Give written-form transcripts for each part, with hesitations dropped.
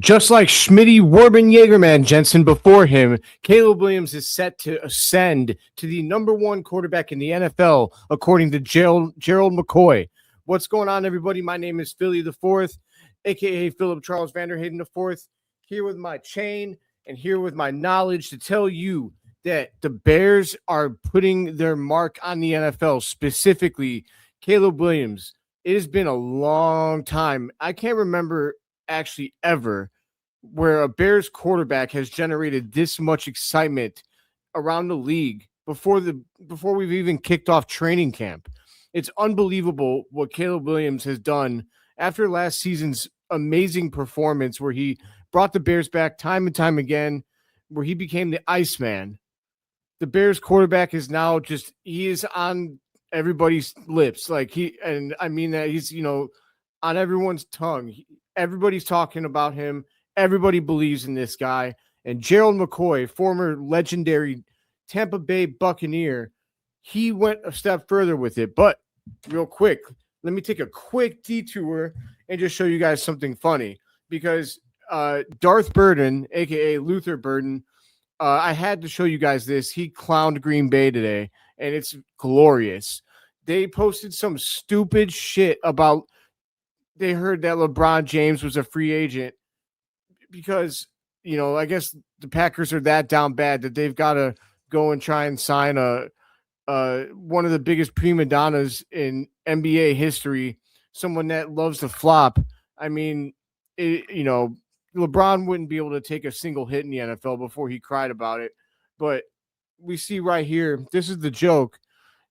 Just like Schmitty, Warben, Jaegerman, Jensen before him, Caleb Williams is set to ascend to the number one quarterback in the NFL, according to Gerald McCoy. What's going on, everybody? My name is Philly the Fourth, a.k.a. Philip Charles Vanderhayden the Fourth, here with my chain and here with my knowledge to tell you that the Bears are putting their mark on the NFL, specifically Caleb Williams. It has been a long time. I can't remember actually ever where a Bears quarterback has generated this much excitement around the league before we've even kicked off training camp. It's unbelievable what Caleb Williams has done after last season's amazing performance where he brought the Bears back time and time again, where he became the Iceman. The Bears quarterback is now he is on everybody's lips. I mean that he's, on everyone's tongue. Everybody's talking about him. Everybody believes in this guy. And Gerald McCoy, former legendary Tampa Bay Buccaneer, he went a step further with it. But real quick, let me take a quick detour and just show you guys something funny. Because Darth Burden, a.k.a. Luther Burden, I had to show you guys this. He clowned Green Bay today, and it's glorious. They posted some stupid shit about they heard that LeBron James was a free agent because, I guess the Packers are that down bad that they've got to go and try and sign one of the biggest prima donnas in NBA history, someone that loves to flop. I mean, LeBron wouldn't be able to take a single hit in the NFL before he cried about it. But we see right here, this is the joke.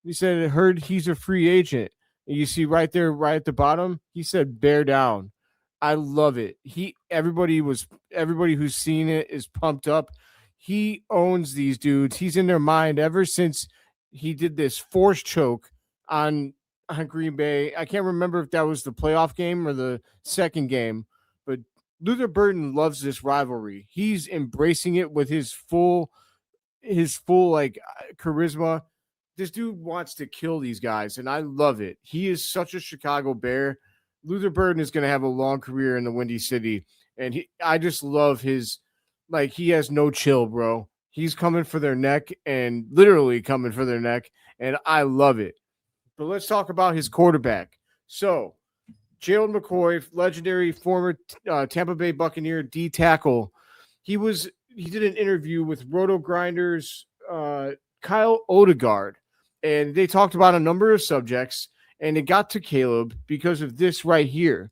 He said, I heard he's a free agent. And you see right there, right at the bottom, he said, bear down. I love it. Everybody who's seen it is pumped up. He owns these dudes. He's in their mind ever since he did this force choke on Green Bay. I can't remember if that was the playoff game or the second game, but Luther Burden loves this rivalry. He's embracing it with his full charisma. This dude wants to kill these guys, and I love it. He is such a Chicago Bear. Luther Burden is going to have a long career in the Windy City, and I just love his he has no chill, bro. He's coming for their neck and literally coming for their neck, and I love it. But let's talk about his quarterback. So, Gerald McCoy, legendary former Tampa Bay Buccaneer D tackle, he did an interview with Roto Grinders Kyle Odegaard, and they talked about a number of subjects, and it got to Caleb because of this right here.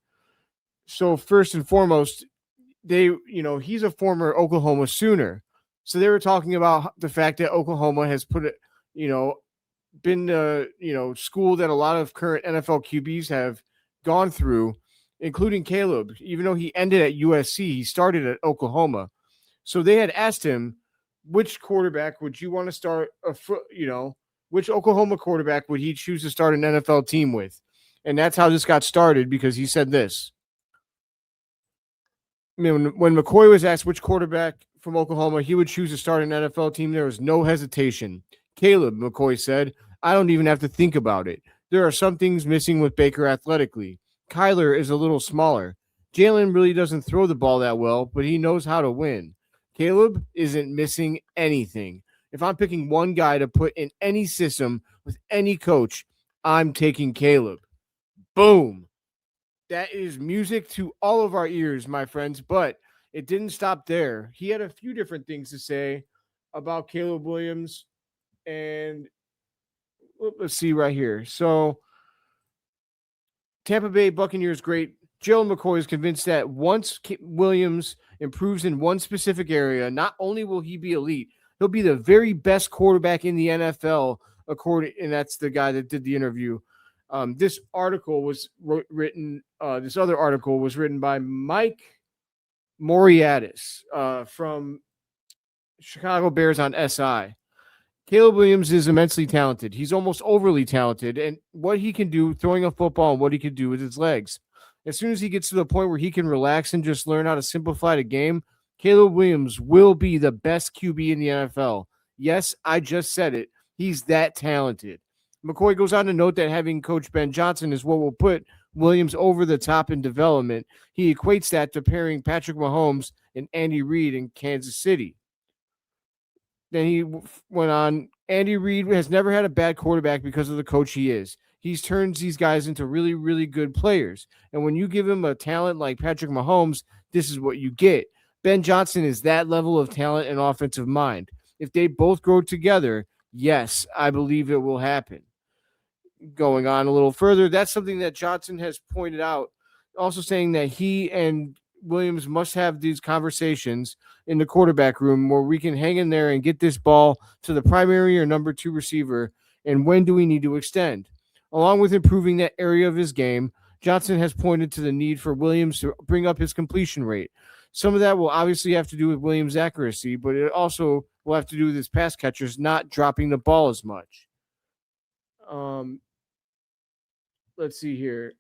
So first and foremost, he's a former Oklahoma Sooner. So they were talking about the fact that Oklahoma has been the, school that a lot of current NFL QBs have gone through, including Caleb. Even though he ended at USC, he started at Oklahoma. So they had asked him, which quarterback would you want to start which Oklahoma quarterback would he choose to start an NFL team with? And that's how this got started, because he said this. I mean, when McCoy was asked which quarterback from Oklahoma he would choose to start an NFL team, there was no hesitation. Caleb, McCoy said, I don't even have to think about it. There are some things missing with Baker athletically. Kyler is a little smaller. Jalen really doesn't throw the ball that well, but he knows how to win. Caleb isn't missing anything. If I'm picking one guy to put in any system with any coach, I'm taking Caleb. Boom. That is music to all of our ears, my friends, but it didn't stop there. He had a few different things to say about Caleb Williams, and let's see right here. So, Tampa Bay Buccaneers great Gerald McCoy is convinced that once Williams improves in one specific area, not only will he be elite, he'll be the very best quarterback in the NFL, and that's the guy that did the interview. This article was written. This other article was written by Mike Moriatis from Chicago Bears on SI. Caleb Williams is immensely talented. He's almost overly talented, and what he can do throwing a football and what he can do with his legs. As soon as he gets to the point where he can relax and just learn how to simplify the game, Caleb Williams will be the best QB in the NFL. Yes, I just said it. He's that talented. McCoy goes on to note that having Coach Ben Johnson is what will put Williams over the top in development. He equates that to pairing Patrick Mahomes and Andy Reid in Kansas City. Then he went on, Andy Reid has never had a bad quarterback because of the coach he is. He turns these guys into really, really good players. And when you give him a talent like Patrick Mahomes, this is what you get. Ben Johnson is that level of talent and offensive mind. If they both grow together, yes, I believe it will happen. Going on a little further, that's something that Johnson has pointed out, also saying that he and Williams must have these conversations in the quarterback room where we can hang in there and get this ball to the primary or number 2 receiver. And when do we need to extend? Along with improving that area of his game, Johnson has pointed to the need for Williams to bring up his completion rate. Some of that will obviously have to do with Williams' accuracy, but it also will have to do with his pass catchers not dropping the ball as much. Let's see here.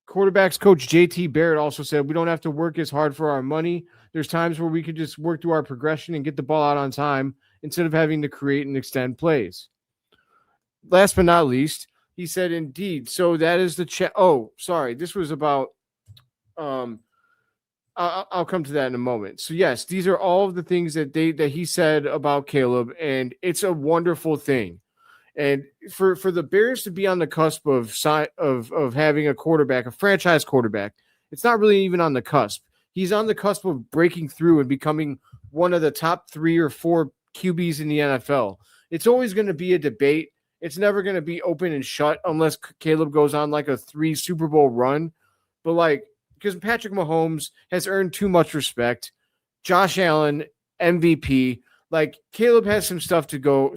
Quarterbacks coach JT Barrett also said we don't have to work as hard for our money. There's times where we could just work through our progression and get the ball out on time instead of having to create and extend plays. Last but not least, he said, indeed. So that is the Oh, sorry. This was about I'll come to that in a moment. So yes, these are all of the things that he said about Caleb, and it's a wonderful thing. And for the Bears to be on the cusp of having a quarterback, a franchise quarterback, it's not really even on the cusp. He's on the cusp of breaking through and becoming one of the top 3 or 4 QBs in the NFL. It's always going to be a debate. It's never going to be open and shut unless Caleb goes on like a 3 Super Bowl run. But because Patrick Mahomes has earned too much respect, Josh Allen, MVP, Caleb has some stuff to go.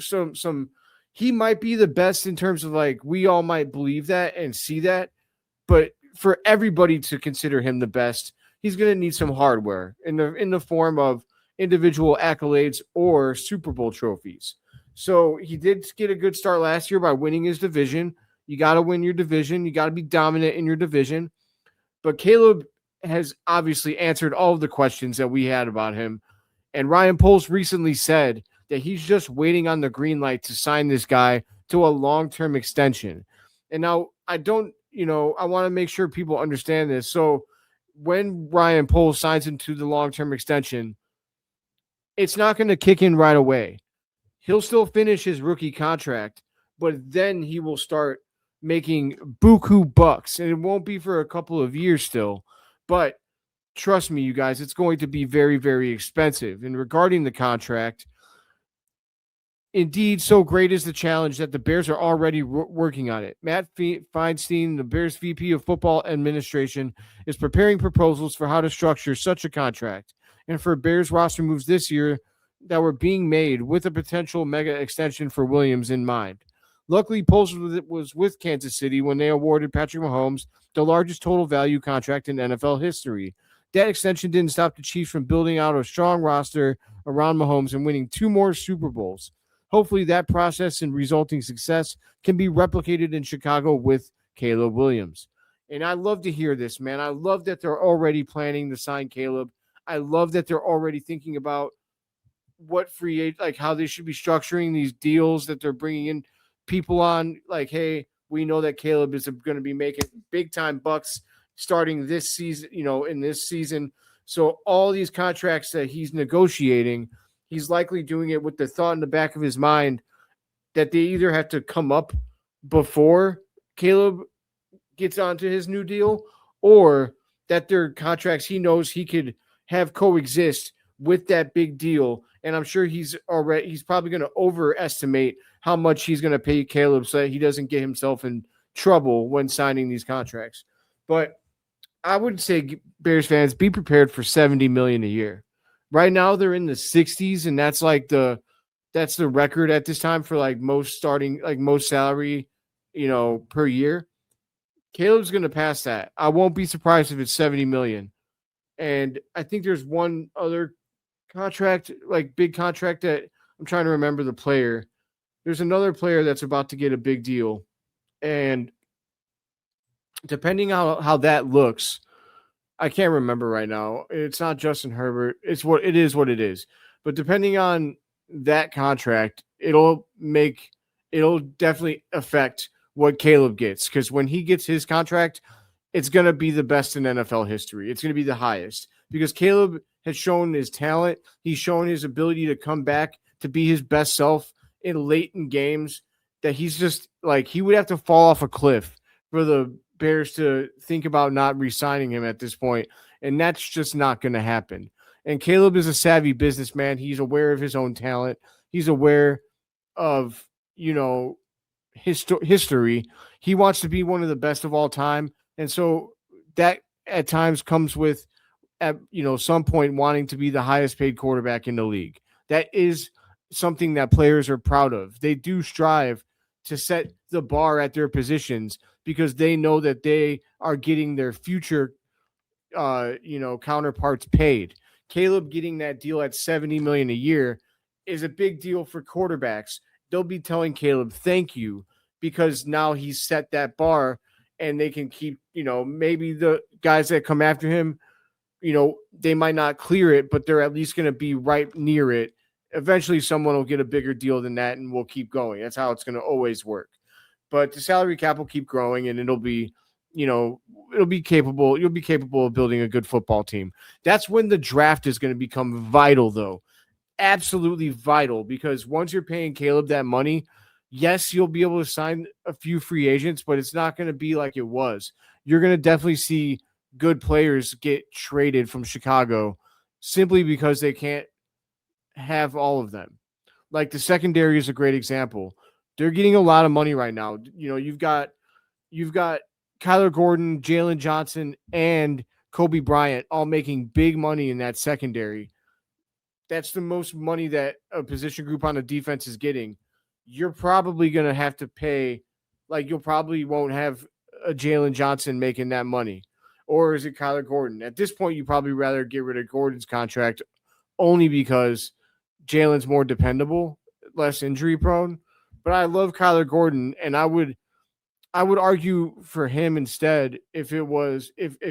He might be the best in terms of we all might believe that and see that, but for everybody to consider him the best, he's going to need some hardware in the form of individual accolades or Super Bowl trophies. So he did get a good start last year by winning his division. You got to win your division. You got to be dominant in your division. But Caleb has obviously answered all of the questions that we had about him. And Ryan Poles recently said that he's just waiting on the green light to sign this guy to a long-term extension. And now I want to make sure people understand this. So when Ryan Poles signs into the long-term extension, it's not going to kick in right away. He'll still finish his rookie contract, but then he will start making buku bucks, and it won't be for a couple of years still. But trust me, you guys, it's going to be very, very expensive. And regarding the contract, indeed, so great is the challenge that the Bears are already working on it. Matt Feinstein, the Bears VP of Football Administration, is preparing proposals for how to structure such a contract and for Bears roster moves this year that were being made with a potential mega extension for Williams in mind. Luckily, Poles was with Kansas City when they awarded Patrick Mahomes the largest total value contract in NFL history. That extension didn't stop the Chiefs from building out a strong roster around Mahomes and winning 2 more Super Bowls. Hopefully that process and resulting success can be replicated in Chicago with Caleb Williams. And I love to hear this, man. I love that they're already planning to sign Caleb. I love that they're already thinking about what how they should be structuring these deals, that they're bringing in people on. Hey, we know that Caleb is going to be making big time bucks starting this season, in this season. So all these contracts that he's negotiating, he's likely doing it with the thought in the back of his mind that they either have to come up before Caleb gets onto his new deal, or that their contracts he knows he could have coexist with that big deal. And I'm sure he's probably going to overestimate how much he's going to pay Caleb so that he doesn't get himself in trouble when signing these contracts. But I would say, Bears fans, be prepared for $70 million a year. Right now they're in the 60s, and that's the record at this time for most salary, per year. Caleb's going to pass that. I won't be surprised if it's $70 million. And I think there's one other contract, big contract, that I'm trying to remember the player. There's another player that's about to get a big deal. And depending on how that looks, I can't remember right now. It's not Justin Herbert. It's what it is. But depending on that contract, it'll definitely affect what Caleb gets. Because when he gets his contract, it's going to be the best in NFL history. It's going to be the highest because Caleb has shown his talent. He's shown his ability to come back to be his best self in late in games that he's just like he would have to fall off a cliff for the Bears to think about not re-signing him at this point, and that's just not going to happen. And Caleb is a savvy businessman. He's aware of his own talent. He's aware of, history. He wants to be one of the best of all time. And so that at times comes with, at some point, wanting to be the highest paid quarterback in the league. That is something that players are proud of. They do strive to set the bar at their positions because they know that they are getting their future, counterparts paid. Caleb getting that deal at $70 million a year is a big deal for quarterbacks. They'll be telling Caleb, thank you, because now he's set that bar and they can keep, maybe the guys that come after him, they might not clear it, but they're at least going to be right near it. Eventually someone will get a bigger deal than that and we'll keep going. That's how it's going to always work. But the salary cap will keep growing and it'll be, it'll be capable. You'll be capable of building a good football team. That's when the draft is going to become vital, though. Absolutely vital, because once you're paying Caleb that money, yes, you'll be able to sign a few free agents, but it's not going to be like it was. You're going to definitely see good players get traded from Chicago simply because they can't have all of them. Like the secondary is a great example. They're getting a lot of money right now. You've got Kyler Gordon, Jalen Johnson, and Kobe Bryant all making big money in that secondary. That's the most money that a position group on the defense is getting. You're probably going to have to pay, you'll probably won't have a Jalen Johnson making that money. Or is it Kyler Gordon? At this point, you probably rather get rid of Gordon's contract only because Jalen's more dependable, less injury prone. But I love Kyler Gordon, and I would argue for him instead if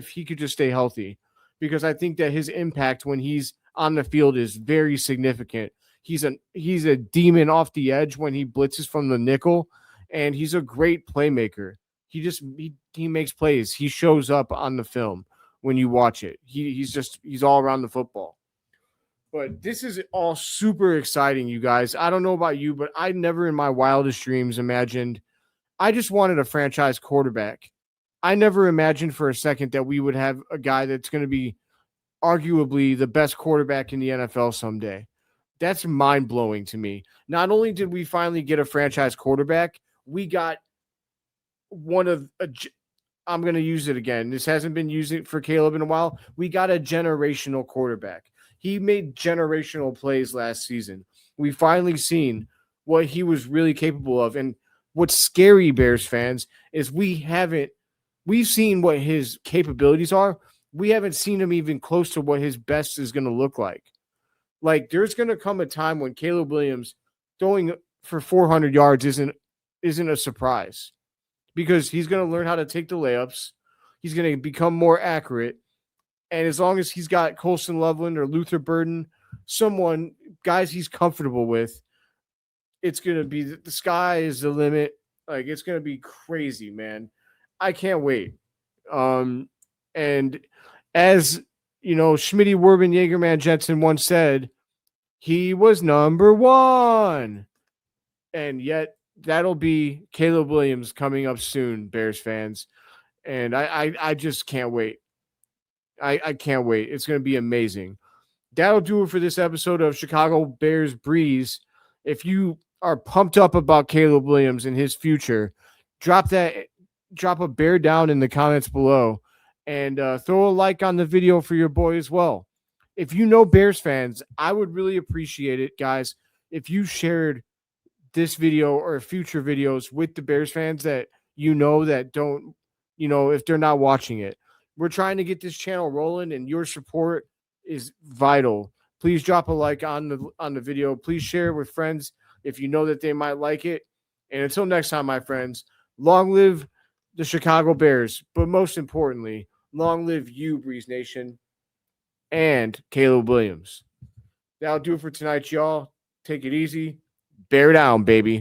he could just stay healthy, because I think that his impact when he's on the field is very significant. He's a demon off the edge when he blitzes from the nickel, and he's a great playmaker. He makes plays. He shows up on the film when you watch it. He's all around the football. But this is all super exciting, you guys. I don't know about you, but I never in my wildest dreams imagined. I just wanted a franchise quarterback. I never imagined for a second that we would have a guy that's going to be arguably the best quarterback in the NFL someday. That's mind-blowing to me. Not only did we finally get a franchise quarterback, we got I'm going to use it again. This hasn't been used for Caleb in a while. We got a generational quarterback. He made generational plays last season. We finally seen what he was really capable of. And what's scary, Bears fans, is we've seen what his capabilities are. We haven't seen him even close to what his best is going to look like. Like, there's going to come a time when Caleb Williams throwing for 400 yards isn't a surprise, because he's going to learn how to take the layups. He's going to become more accurate. And as long as he's got Colston Loveland or Luther Burden, guys he's comfortable with, it's going to be the sky is the limit. Like, it's going to be crazy, man. I can't wait. And as Schmitty Werben Jaegerman Jensen once said, he was number one. And yet that'll be Caleb Williams coming up soon, Bears fans. And I just can't wait. I can't wait. It's going to be amazing. That'll do it for this episode of Chicago Bears Breeze. If you are pumped up about Caleb Williams and his future, drop a bear down in the comments below, and throw a like on the video for your boy as well. If you know Bears fans, I would really appreciate it, guys, if you shared this video or future videos with the Bears fans that that don't, if they're not watching it. We're trying to get this channel rolling, and your support is vital. Please drop a like on the video. Please share it with friends if you know that they might like it. And until next time, my friends, long live the Chicago Bears, but most importantly, long live you, Breeze Nation, and Caleb Williams. That'll do it for tonight, y'all. Take it easy. Bear down, baby.